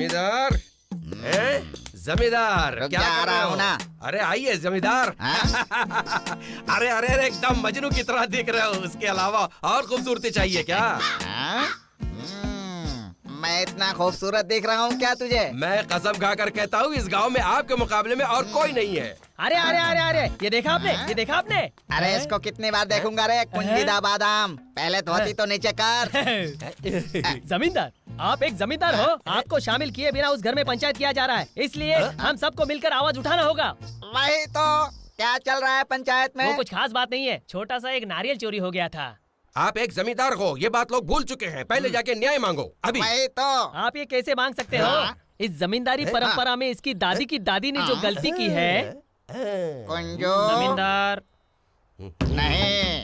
जमींदार जमींदार क्या कर रहे हो? ना अरे आइए जमींदार। अरे अरे अरे एकदम मजनू की तरह दिख रहे हो। उसके अलावा और खूबसूरती चाहिए क्या? मैं इतना खूबसूरत दिख रहा हूँ क्या तुझे? मैं कसम खाकर कहता हूँ इस गांव में आपके मुकाबले में और कोई नहीं है। अरे अरे अरे अरे ये देखा आपने, ये देखा आपने? अरे इसको कितनी बार देखूंगा रे कुंजीदा बादाम। पहले धोती तो नीचे कर। जमींदार, आप एक जमींदार हो, आपको शामिल किए बिना उस घर में पंचायत किया जा रहा है, इसलिए हम सबको मिलकर आवाज उठाना होगा। वही तो, क्या चल रहा है पंचायत में? वो कुछ खास बात नहीं है, छोटा सा एक नारियल चोरी हो गया था। आप एक जमींदार हो, ये बात लोग भूल चुके हैं। पहले जाके न्याय मांगो अभी। वही तो। आप ये कैसे मांग सकते हो? इस जमींदारी परंपरा में इसकी दादी की दादी ने जो गलती की है। कुंजू जमींदार नहीं,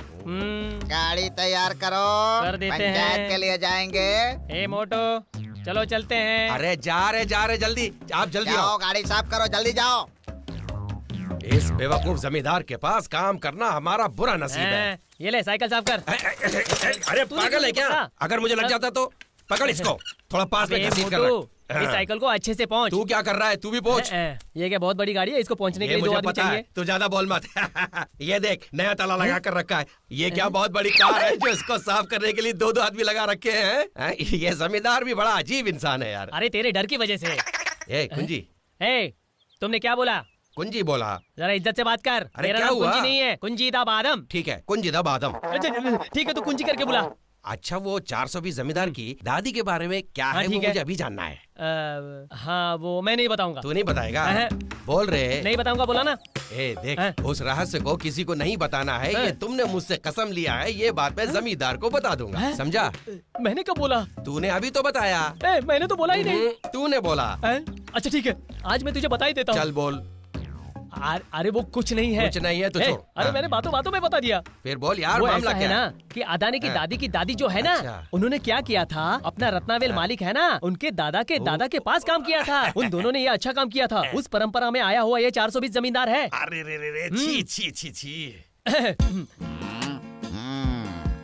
गाड़ी तैयार करो, कर देते पंचायत हैं। के लिए जाएंगे। ए मोटो, चलो चलते हैं। अरे जा रहे जल्दी, आप जल्दी आओ। जाओ गाड़ी साफ करो, जल्दी जाओ। इस बेवकूफ जमींदार के पास काम करना हमारा बुरा नसीब है। ये ले साइकिल साफ कर। अरे पागल है क्या? अगर मुझे लग जाता तो पकड़ इसको, थोड़ा पास में घसीट कर रख। इस साइकिल को अच्छे से पहुंच। तू क्या कर रहा है? तू भी पहुंच। ये क्या बहुत बड़ी गाड़ी है, इसको पहुंचने के लिए 2 मुझे आदमी पता है, चाहिए। तू ज्यादा बोल मत। ये देख नया ताला लगा कर रखा है। ये क्या बहुत बड़ी कार है जो इसको साफ करने के लिए 2 आदमी लगा रखे हैं। ये जमींदार भी बड़ा अजीब इंसान है यार। अरे तेरे डर की वजह से। ए कुंजी, तुमने क्या बोला? कुंजी बोला। जरा इज्जत से बात कर। अरे मेरा क्या नाम हुआ? कुंजी नहीं है, कुंजीदा बादम। ठीक है कुंजीदा बादम। ठीक है, तो कुंजी करके बुला। अच्छा वो 420 जमींदार की दादी के बारे में क्या हाँ, है वो ठीक है। मुझे अभी जानना है। हाँ वो मैं नहीं बताऊंगा। तू नहीं बताएगा? हाँ। बोल रहे। नहीं बताऊंगा, बोला ना। ए देख हाँ। उस रहस्य को किसी को नहीं बताना है। हाँ। ये तुमने मुझसे कसम लिया है, ये बात मैं जमींदार को बता दूंगा। हाँ। समझा? मैंने कब बोला? तूने अभी तो बताया। मैंने तो बोला ही नहीं। तूने बोला। अच्छा ठीक है, आज मैं तुझे बता ही देता हूँ। चल बोल। अरे वो कुछ नहीं है। कुछ नहीं है तो छोड़। अरे हाँ। मैंने बातों बातों में बता दिया। फिर बोल यार, वो मामला ऐसा क्या है है? ना कि अदानी की हाँ। दादी की दादी जो है ना, अच्छा। उन्होंने क्या किया था, अपना रत्नावेल मालिक है ना, उनके दादा के पास काम किया था। उन दोनों ने ये अच्छा काम किया था। उस परंपरा में आया हुआ ये 420 जमींदार है। अरे रे छी छी छी छी।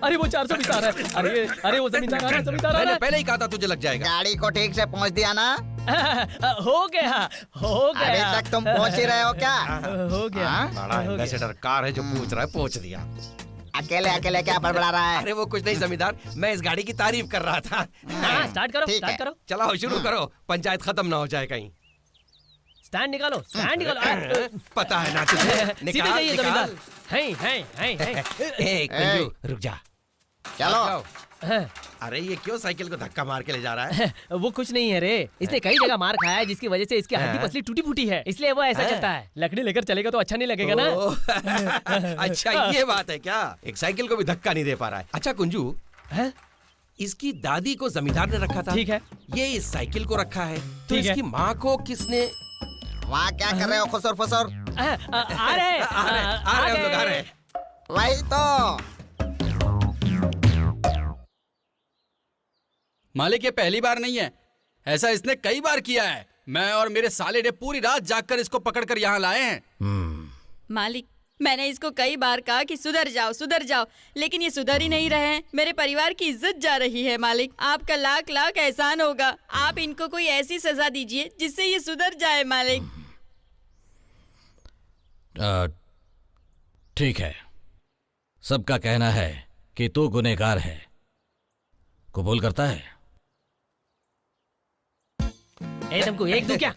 अरे वो 420 आ रहा है। अरे वो जमींदार आ रहा है, जमींदार आ मैंने रहा पहले ही कहा था तुझे लग जाएगा। गाड़ी को ठीक से पहुँच दिया ना? है। हो गया। अभी तक तुम पहुँच ही रहे हो क्या? हो गया। बड़ा एम्बेसडर कार है जो पूछ रहा है, पहुंच दिया। अकेले अकेले क्या बड़बड़ा रहा है? अरे वो कुछ नहीं जमींदार, मैं इस गाड़ी की तारीफ कर रहा था। स्टार्ट करो, ठीक स्टार्ट है। करो। चलाओ शुरू करो, पंचायत खत्म ना हो जाए कहीं। स्टैंड निकालो, स्टैंड निकालो। पता है ना तुझे। सीधे निकाल जाइए निकाल। जमींदार। हैं। ए कुंजू रुक जा। चलो। जाओ। अरे ये क्यों साइकिल को धक्का मार के ले जा रहा है? वो कुछ नहीं है रे, इसने कई जगह मार खाया है जिसकी वजह से इसकी हड्डी पसली टूटी फूटी है, इसलिए वो ऐसा चलता है। लकड़ी लेकर चलेगा तो अच्छा नहीं लगेगा ना। अच्छा ये बात है क्या? एक साइकिल को भी धक्का नहीं दे पा रहा है। अच्छा कुंजू, इसकी दादी को जमींदार ने रखा था। ठीक है। ये इस साइकिल को रखा है, तो ठीक है। इसकी माँ को किसने? वहाँ क्या कर रहे हो खुसर फुसर? आ रहे हम लोग आ रहे हैं। वही तो। मालिक ये पहली बार नहीं है, ऐसा इसने कई बार किया है। मैं और मेरे साले ने पूरी रात जागकर इसको पकड़कर यहाँ लाए हैं। मालिक, मैंने इसको कई बार कहा कि सुधर जाओ, लेकिन ये सुधर ही नहीं रहे हैं। मेरे परिवार की इज्जत जा रही है। मालिक, आपका लाख लाख एहसान होगा। आप इनको कोई ऐसी सजा दीजिए जिससे ये सुधर जाए। मालिक ठीक है, सबका कहना है कि तू गुनहगार है, कबूल करता है? तुमको एक दूं क्या?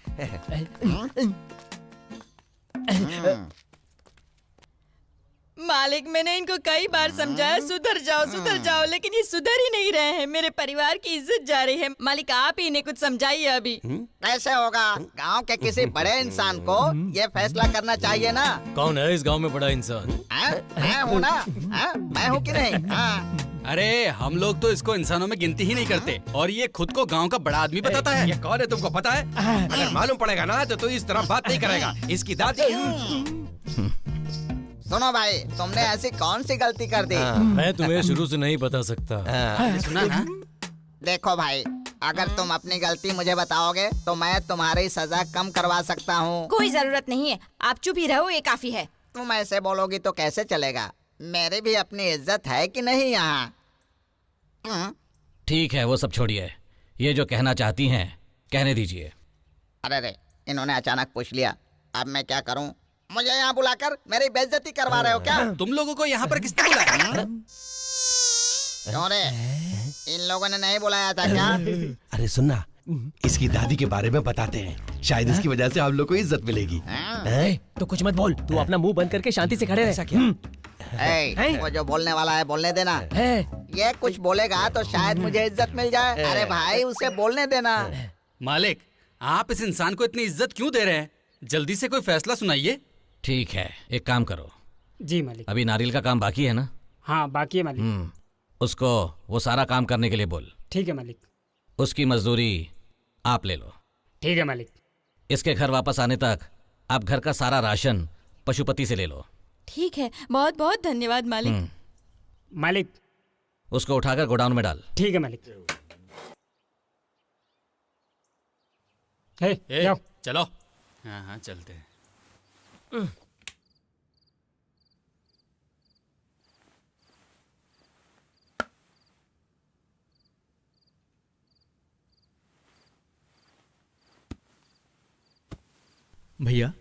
मालिक, मैंने इनको कई बार समझाया सुधर जाओ, लेकिन ये सुधर ही नहीं रहे हैं। मेरे परिवार की इज्जत जा रही है। मालिक आप ही इन्हें कुछ समझाइए अभी। कैसे होगा? गांव के किसी बड़े इंसान को ये फैसला करना चाहिए ना। कौन है इस गांव में बड़ा इंसान? मैं हूँ ना। मैं हूँ कि नहीं? अरे हम लोग तो इसको इंसानों में गिनती ही नहीं करते, और ये खुद को गांव का बड़ा आदमी बताता है। ये कौन है तुमको पता है? अगर मालूम पड़ेगा ना तो तू इस तरह बात नहीं करेगा। इसकी दादी। सुनो भाई, तुमने ऐसी कौन सी गलती कर दी? मैं तुम्हें शुरू से नहीं बता सकता। सुना ना? देखो भाई, अगर तुम अपनी गलती मुझे बताओगे तो मैं तुम्हारी सजा कम करवा सकता हूँ। कोई जरूरत नहीं है, आप चुप ही रहो, ये काफी है। तुम ऐसे बोलोगी तो कैसे चलेगा? मेरी भी अपनी इज्जत है कि नहीं यहाँ? ठीक है, वो सब छोड़िए। ये जो कहना चाहती हैं कहने दीजिए। अरे रे, इन्होंने अचानक पूछ लिया, अब मैं क्या करूं? मुझे यहाँ बुलाकर मेरी बेइज्जती करवा रहे हो क्या? तुम लोगों को यहाँ पर किसने बुलाया? क्यों रे, इन लोगों ने नहीं बुलाया था क्या? अरे सुनना, इसकी दादी के बारे में बताते हैं, शायद इसकी वजह से आप लोग को इज्जत मिलेगी। हैं? तो कुछ मत बोल, तू अपना मुंह बंद करके शांति से खड़े रह। ऐसा क्या? ए, वो जो बोलने वाला है बोलने देना। है ये कुछ बोलेगा तो शायद मुझे इज्जत मिल जाए। अरे भाई, उसे बोलने देना। मालिक, आप इस इंसान को इतनी इज्जत क्यों दे रहे हैं? जल्दी से कोई फैसला सुनाइए। ठीक है, एक काम करो, जी मालिक। अभी नारियल का काम बाकी है ना? हाँ बाकी है मालिक। उसको वो सारा काम करने के लिए बोल। ठीक है मालिक। उसकी मजदूरी आप ले लो। ठीक है मालिक। इसके घर वापस आने तक आप घर का सारा राशन पशुपति से ले लो। ठीक है, बहुत बहुत धन्यवाद मालिक। मालिक। उसको उठाकर गोडाउन में डाल। ठीक है मालिक। हे, ए, जाओ। चलो। हाँ हाँ चलते हैं। भैया,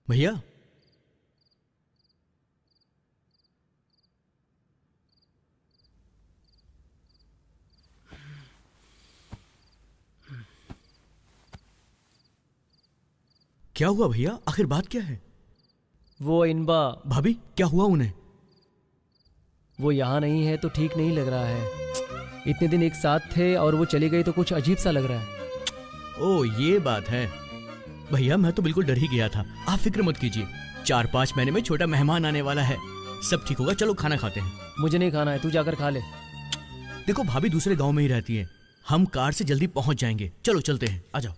भैया, क्या हुआ भैया? आखिर बात क्या है? वो इनबा, भाभी, क्या हुआ उन्हें? वो यहाँ नहीं है तो ठीक नहीं लग रहा है। इतने दिन एक साथ थे और वो चली गई तो कुछ अजीब सा लग रहा है। ओ, ये बात है। भैया, मैं तो बिल्कुल डर ही गया था। आप फिक्र मत कीजिए, 4-5 महीने में छोटा मेहमान आने वाला है, सब ठीक होगा। चलो खाना खाते हैं। मुझे नहीं खाना है, तू जाकर खा ले। देखो, भाभी दूसरे गांव में ही रहती है, हम कार से जल्दी पहुंच जाएंगे। चलो चलते हैं, आ जाओ।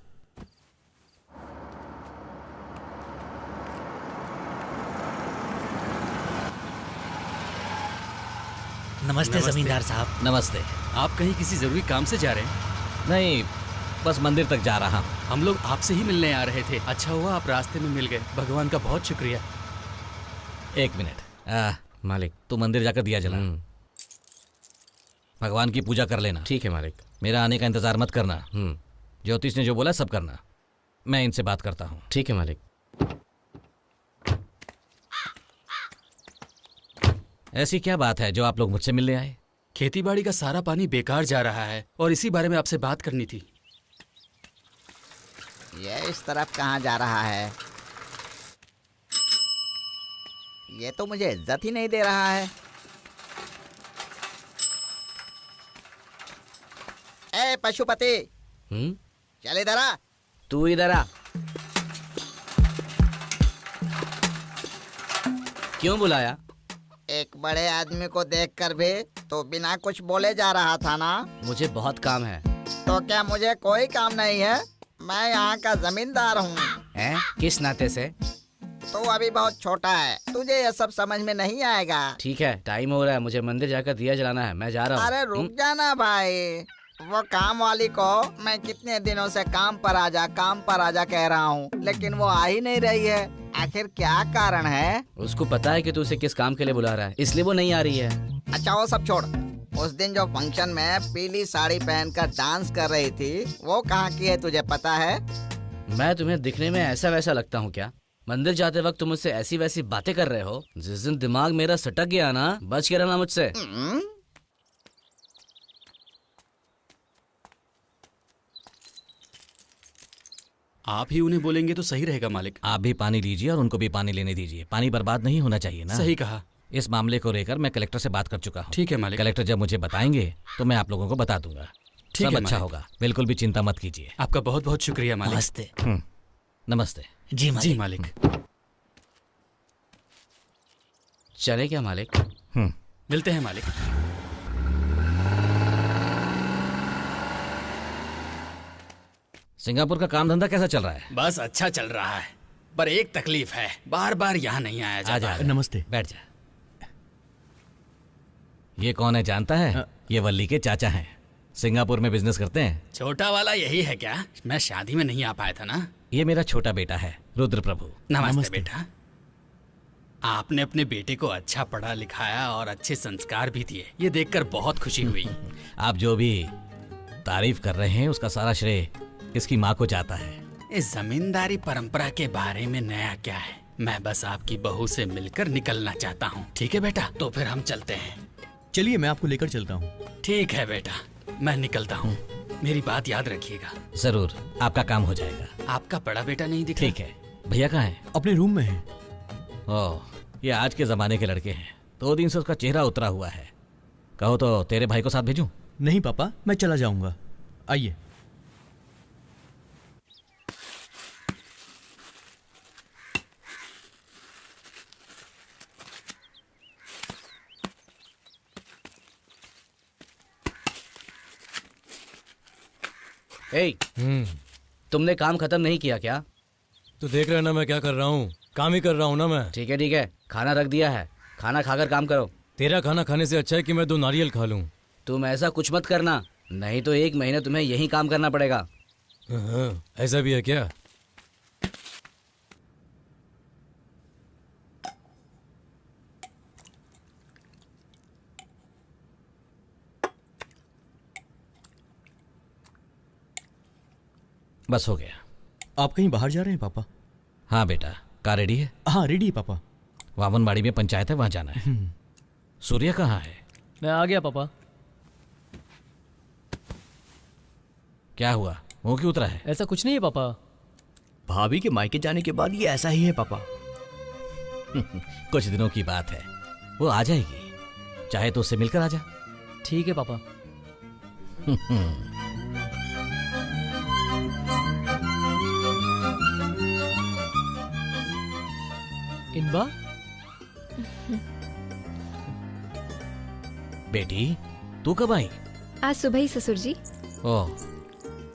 नमस्ते जमींदार साहब। नमस्ते। आप कहीं किसी जरूरी काम से जा रहे हैं? नहीं, बस मंदिर तक जा रहा हूँ। हम लोग आपसे ही मिलने आ रहे थे। अच्छा हुआ आप रास्ते में मिल गए, भगवान का बहुत शुक्रिया। एक मिनट। मालिक, तू मंदिर जाकर दिया जला, भगवान की पूजा कर लेना। ठीक है मालिक। मेरा आने का इंतजार मत करना। ज्योतिष ने जो बोला सब करना। मैं इनसे बात करता हूँ। ठीक है मालिक। ऐसी क्या बात है जो आप लोग मुझसे मिलने आए? खेतीबाड़ी का सारा पानी बेकार जा रहा है और इसी बारे में आपसे बात करनी थी। ये इस तरफ कहाँ जा रहा है? ये तो मुझे इज्जत ही नहीं दे रहा है। ए पशुपति, चल इधर आ। तू इधर आ। क्यों बुलाया? एक बड़े आदमी को देखकर भी तो बिना कुछ बोले जा रहा था ना? मुझे बहुत काम है। तो क्या मुझे कोई काम नहीं है? मैं यहाँ का जमींदार हूँ। हैं? किस नाते से? तो अभी बहुत छोटा है, तुझे ये सब समझ में नहीं आएगा। ठीक है, टाइम हो रहा है, मुझे मंदिर जाकर दिया जलाना है, मैं जा रहा हूँ। अरे रुक जाना भाई, वो काम वाली को मैं कितने दिनों से काम पर आजा कह रहा हूँ, लेकिन वो आ ही नहीं रही है। आखिर क्या कारण है? उसको पता है कि तू उसे किस काम के लिए बुला रहा है, इसलिए वो नहीं आ रही है। अच्छा वो सब छोड़, उस दिन जो फंक्शन में पीली साड़ी पहनकर डांस कर रही थी, वो कहाँ की है तुझे पता है? मैं तुम्हें दिखने में ऐसा वैसा लगता हूँ क्या? मंदिर जाते वक्त तुम मुझसे ऐसी वैसी बातें कर रहे हो। जिस दिन दिमाग मेरा सटक गया ना, बच के रहना मुझसे। आप ही उन्हें बोलेंगे तो सही रहेगा मालिक। आप भी पानी लीजिए और उनको भी पानी लेने दीजिए। पानी बर्बाद नहीं होना चाहिए ना। सही कहा। इस मामले को लेकर मैं कलेक्टर से बात कर चुका हूँ। ठीक है मालिक। कलेक्टर जब मुझे बताएंगे तो मैं आप लोगों को बता दूंगा। ठीक सब है अच्छा मालिक। होगा, बिल्कुल भी चिंता मत कीजिए। आपका बहुत बहुत शुक्रिया मालिक। नमस्ते। नमस्ते। जी मालिक। चले क्या मालिक? मिलते हैं मालिक। सिंगापुर का काम धंधा कैसा चल रहा है? बस अच्छा चल रहा है, पर एक तकलीफ है, बार बार यहाँ नहीं आया आ जाता। जा। नमस्ते। बैठ जा। ये कौन है जानता है? ये वल्ली के चाचा हैं, सिंगापुर में बिजनेस करते हैं। छोटा वाला यही है क्या? मैं शादी में नहीं आ पाया था ना। ये मेरा छोटा बेटा है, रुद्र प्रभु। नमस्ते बेटा। आपने अपने बेटे को अच्छा पढ़ा लिखाया और अच्छे संस्कार भी दिए, ये देखकर बहुत खुशी हुई। आप जो भी तारीफ कर रहे हैं उसका सारा श्रेय इसकी माँ को जाता है। इस जमींदारी परंपरा के बारे में नया क्या है? मैं बस आपकी बहू से मिलकर निकलना चाहता हूँ। ठीक है बेटा, तो फिर हम चलते हैं। चलिए मैं आपको लेकर चलता हूँ। ठीक है बेटा, मैं निकलता हूँ। मेरी बात याद रखिएगा। जरूर, आपका काम हो जाएगा। आपका बड़ा बेटा नहीं दिखा? ठीक है। भैया कहाँ हैं? अपने रूम में है। ओह, ये आज के जमाने के लड़के हैं। 2 दिन से उसका चेहरा उतरा हुआ है। कहो तो तेरे भाई को साथ भेजूं? नहीं पापा, मैं चला जाऊंगा। आइए। तुमने काम खत्म नहीं किया क्या? तो देख रहे ना मैं क्या कर रहा हूँ, काम ही कर रहा हूँ ना मैं। ठीक है, खाना रख दिया है, खाना खाकर काम करो। तेरा खाना खाने से अच्छा है कि मैं 2 नारियल खा लूँ। तुम ऐसा कुछ मत करना, नहीं तो 1 महीने तुम्हें यही काम करना पड़ेगा। हाँ, ऐसा भी है क्या? बस हो गया। आप कहीं बाहर जा रहे हैं पापा? हाँ बेटा, कार रेडी है? हाँ रेडी है पापा। वामनबाड़ी में पंचायत है, वहां जाना है। सूर्य कहाँ है? मैं आ गया पापा। क्या हुआ, मुंह क्यों उतरा है? ऐसा कुछ नहीं है पापा। भाभी के मायके जाने के बाद ये ऐसा ही है पापा। कुछ दिनों की बात है, वो आ जाएगी। चाहे तो उससे मिलकर आ जा। ठीक है पापा। इनबा, बेटी तू कब आई? आज सुबह ही ससुर जी। ओह,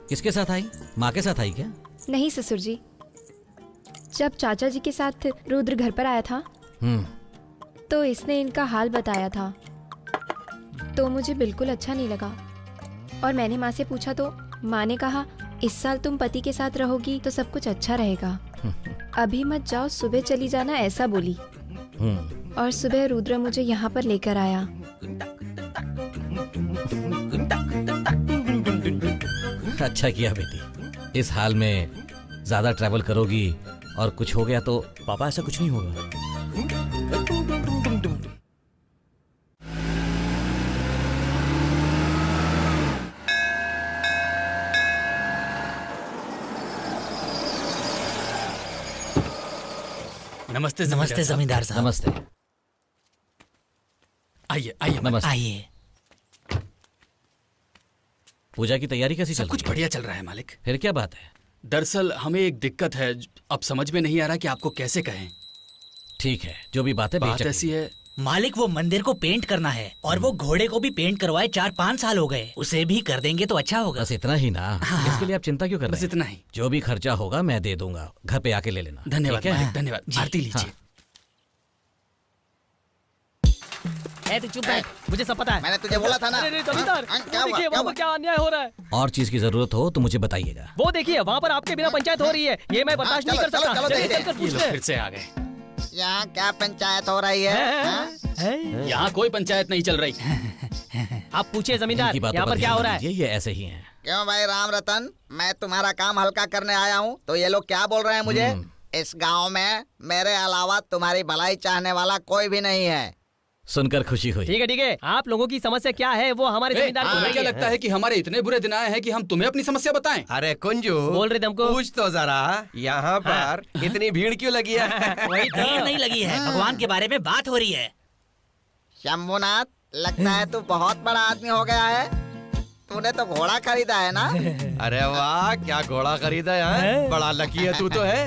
किसके साथ आई? माँ के साथ आई क्या? नहीं ससुर जी, जब चाचा जी के साथ रुद्र घर पर आया था तो इसने इनका हाल बताया था, तो मुझे बिल्कुल अच्छा नहीं लगा और मैंने माँ से पूछा तो माँ ने कहा इस साल तुम पति के साथ रहोगी तो सब कुछ अच्छा रहेगा, अभी मत जाओ, सुबह चली जाना, ऐसा बोली। और सुबह रुद्र मुझे यहाँ पर लेकर आया। अच्छा किया बेटी, इस हाल में ज्यादा ट्रैवल करोगी और कुछ हो गया तो? पापा ऐसा कुछ नहीं होगा। नमस्ते जमींदार साहब। नमस्ते। आइए आइए नमस्ते। आइए। पूजा की तैयारी कैसी चल सब कुछ रही है? बढ़िया चल रहा है मालिक। फिर क्या बात है? दरअसल हमें एक दिक्कत है, अब समझ में नहीं आ रहा कि आपको कैसे कहें। ठीक है, जो भी बात है बात बेशक ऐसी है, मालिक वो मंदिर को पेंट करना है और वो घोड़े को भी पेंट करवाए 4-5 साल हो गए, उसे भी कर देंगे तो अच्छा होगा। बस इतना ही ना? इसके लिए आप चिंता क्यों कर रहे बस हैं? इतना ही। जो भी खर्चा होगा मैं दे दूंगा, घर पे आके ले लेना। धन्यवाद ठीक है? मालिक, धन्यवाद। आरती लीजिए। ए, तू चुप है, मुझे सब पता है। मैंने तुझे बोला था ना। अरे जमींदार, हाँ, क्या हुआ, देखिए क्या वहाँ हुआ? पर क्या अन्याय हो रहा है। और चीज की जरूरत हो तो मुझे बताइएगा। वो देखिए वहाँ पर आपके बिना पंचायत हो रही है, ये मैं बर्दाश्त नहीं कर चलो, सकता। चलो, चलिए, देखते चलकर ये पूछते लोग हैं। फिर से आ गए। यहाँ क्या पंचायत हो रही है? हाँ? यहाँ कोई पंचायत नहीं चल रही। आप पूछिए जमींदार, इनकी बातों यहाँ पर पर क्या ध्यान हो रहा न है? दीजिए, ये ऐसे ही हैं। क्यों भाई राम रतन, मैं तुम्हारा काम हल्का करने आया हूँ तो ये लोग क्या बोल रहे हैं मुझे? इस गांव में मेरे अलावा तुम्हारी भलाई चाहने वाला कोई भी नहीं है। सुनकर खुशी हुई। ठीक है, आप लोगों की समस्या क्या है वो हमारे जमींदार को तुम्हें क्या बताइए। लगता है कि हमारे इतने बुरे दिन आए हैं कि हम तुम्हें अपनी समस्या बताएं? अरे कुंजू, बोल रहे थे हमको। पूछ तो जरा, यहाँ पर इतनी भीड़ क्यों लगी है? वही तो। भीड़ नहीं लगी है, भगवान के बारे में बात हो रही है। शंभुनाथ, लगता है तू बहुत बड़ा आदमी हो गया है। तूने तो घोड़ा खरीदा है ना? अरे वाह, क्या घोड़ा खरीदा है, बड़ा लकी है तू तो है।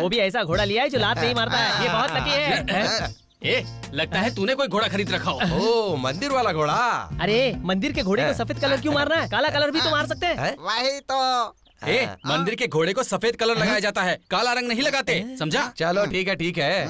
वो भी ऐसा घोड़ा लिया है जो लात नहीं मारता है, ये बहुत लकी है। ए, लगता है तूने कोई घोड़ा खरीद रखा हो। ओ, मंदिर वाला घोड़ा। अरे मंदिर के घोड़े को सफेद कलर क्यों मारना है, काला कलर भी तो मार सकते हैं। वही तो। ए, मंदिर के घोड़े को सफेद कलर लगाया जाता है, काला रंग नहीं लगाते, समझा? चलो ठीक है, ठीक है।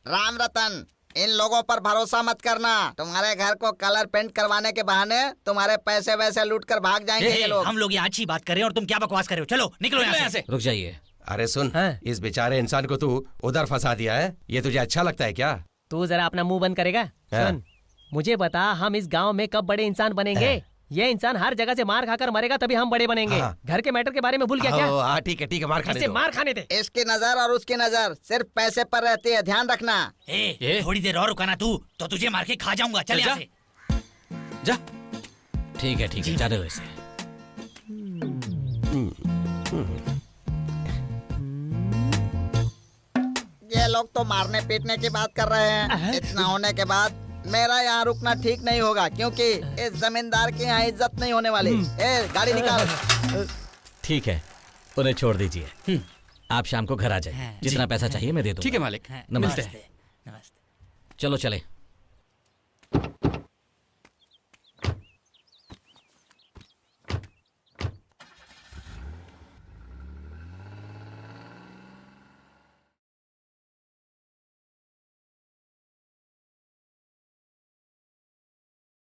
राम रतन, इन लोगों पर भरोसा मत करना। तुम्हारे घर को कलर पेंट करवाने के बहाने तुम्हारे पैसे वैसे लूट कर भाग जाएंगे ये लोग। हम लोग यहाँ अच्छी बात कर रहे हैं और तुम क्या बकवास कर रहे हो? चलो निकलो यहाँ से। रुक जाइए, अरे सुन, हाँ? इस बेचारे इंसान को तू उधर फंसा दिया है, ये तुझे अच्छा लगता है क्या? तू जरा अपना मुंह बंद करेगा? हाँ। सुन, मुझे बता हम इस गांव में कब बड़े इंसान बनेंगे? ये इंसान हर जगह से मार खाकर मरेगा तभी हम बड़े बनेंगे। हाँ। घर के मैटर के बारे में भूल गया क्या? हाँ ठीक है, मार खाने इसे दो। मार खाने दे। इसकी नजर और उसकी नजर सिर्फ पैसे पर रहती है, ध्यान रखना। ए, थोड़ी देर और रुका ना तू, तो तुझे मार के खा जाऊंगा। चल चल यहाँ जा। से। जा। ठीक है जाने दो इसे। ये लोग तो मारने पीटने की बात कर रहे हैं। इतना होने के बाद मेरा यहाँ रुकना ठीक नहीं होगा, क्योंकि इस जमींदार की यहाँ इज्जत नहीं होने वाली। ए, गाड़ी निकाल। ठीक है, उन्हें छोड़ दीजिए। आप शाम को घर आ जाइए, जितना पैसा चाहिए मैं दे दूंगा। ठीक है मालिक। नमस्ते। नमस्ते। चलो चले।